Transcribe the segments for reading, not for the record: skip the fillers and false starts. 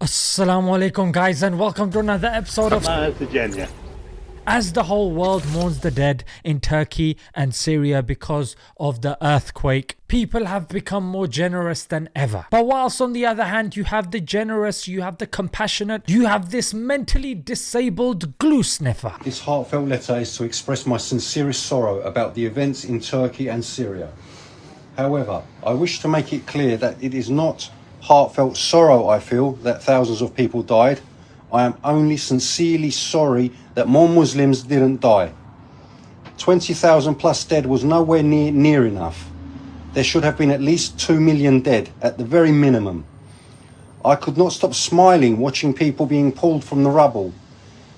Assalamu alaikum guys, and welcome to another episode of Jannah. As the whole world mourns the dead in Turkey and Syria because of the earthquake, people have become more generous than ever. But whilst on the other hand you have the generous, you have the compassionate, you have this mentally disabled glue sniffer. This heartfelt letter is to express my sincerest sorrow about the events in Turkey and Syria. However, I wish to make it clear that it is not heartfelt sorrow I feel that thousands of people died. I am only sincerely sorry that more Muslims didn't die. 20,000 plus dead was nowhere near enough. There should have been at least 2 million dead at the very minimum. I could not stop smiling watching people being pulled from the rubble.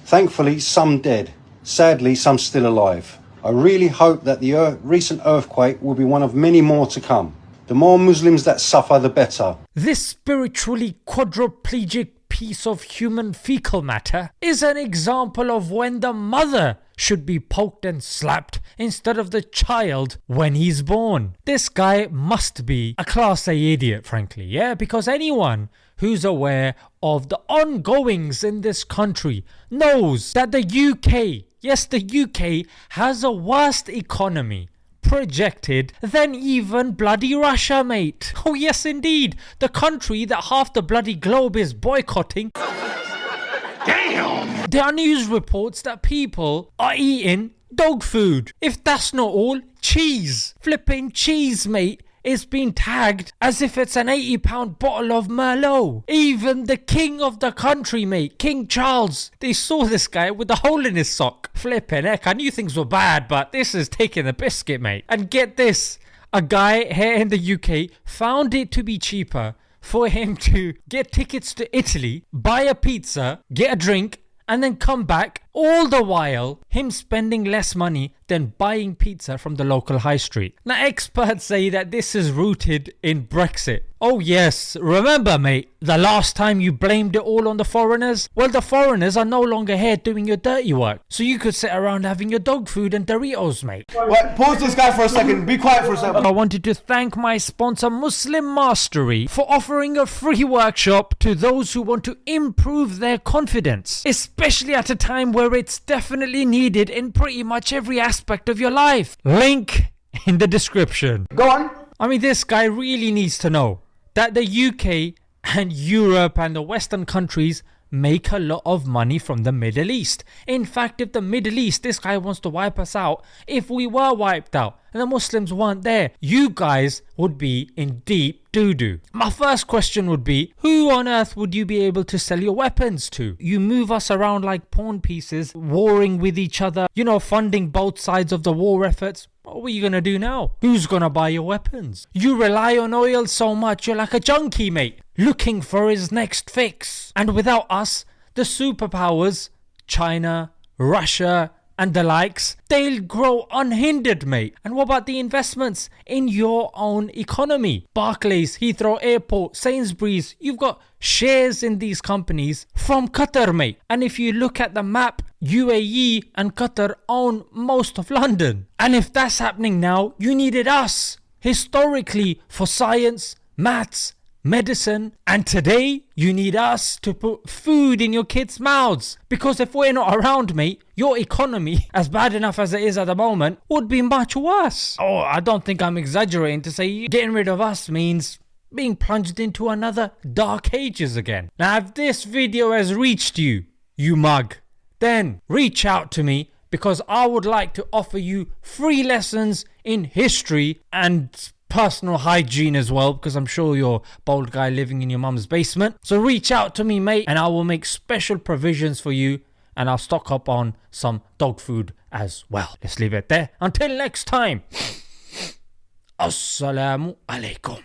Thankfully, some dead. Sadly, some still alive. I really hope that the recent earthquake will be one of many more to come. The more Muslims that suffer, the better. This spiritually quadriplegic piece of human fecal matter is an example of when the mother should be poked and slapped instead of the child when he's born. This guy must be a class A idiot, frankly, yeah, because anyone who's aware of the ongoings in this country knows that the UK, yes, the UK has a worse economy projected than even bloody Russia, mate. Oh yes indeed, the country that half the bloody globe is boycotting. Damn! There are news reports that people are eating dog food. If that's not all, cheese. Flipping cheese, mate, is being tagged as if it's an £80 bottle of Merlot. Even the king of the country, mate, King Charles, they saw this guy with a hole in his sock. Flipping heck, I knew things were bad, but this is taking the biscuit, mate. And get this, a guy here in the UK found it to be cheaper for him to get tickets to Italy, buy a pizza, get a drink, and then come back, all the while him spending less money than buying pizza from the local high street. Now experts say that this is rooted in Brexit. Oh yes, remember mate, the last time you blamed it all on the foreigners? Well, the foreigners are no longer here doing your dirty work, so you could sit around having your dog food and Doritos, mate. Wait, pause this guy for a second, be quiet for a second. I wanted to thank my sponsor Muslim Mastery for offering a free workshop to those who want to improve their confidence, especially at a time where it's definitely needed in pretty much every aspect of your life. Link in the description. Go on. I mean, this guy really needs to know that the UK and Europe and the Western countries make a lot of money from the Middle East. In fact, if the Middle East, this guy wants to wipe us out, if we were wiped out and the Muslims weren't there, you guys would be in deep doo-doo. My first question would be, who on earth would you be able to sell your weapons to? You move us around like pawn pieces, warring with each other, you know, funding both sides of the war efforts. What are you gonna do now? Who's gonna buy your weapons? You rely on oil so much, you're like a junkie, mate, looking for his next fix. And without us, the superpowers, China, Russia, and the likes, they'll grow unhindered, mate. And what about the investments in your own economy? Barclays, Heathrow Airport, Sainsbury's, you've got shares in these companies from Qatar, mate. And if you look at the map, UAE and Qatar own most of London. And if that's happening now, you needed us historically for science, maths, medicine, and today you need us to put food in your kids' mouths, because if we're not around, mate, your economy, as bad enough as it is at the moment, would be much worse. Oh, I don't think I'm exaggerating to say getting rid of us means being plunged into another dark ages again. Now if this video has reached you, you mug, then reach out to me, because I would like to offer you free lessons in history and personal hygiene as well, because I'm sure you're a bold guy living in your mum's basement. So reach out to me, mate, and I will make special provisions for you, and I'll stock up on some dog food as well. Let's leave it there. Until next time. Assalamu alaikum.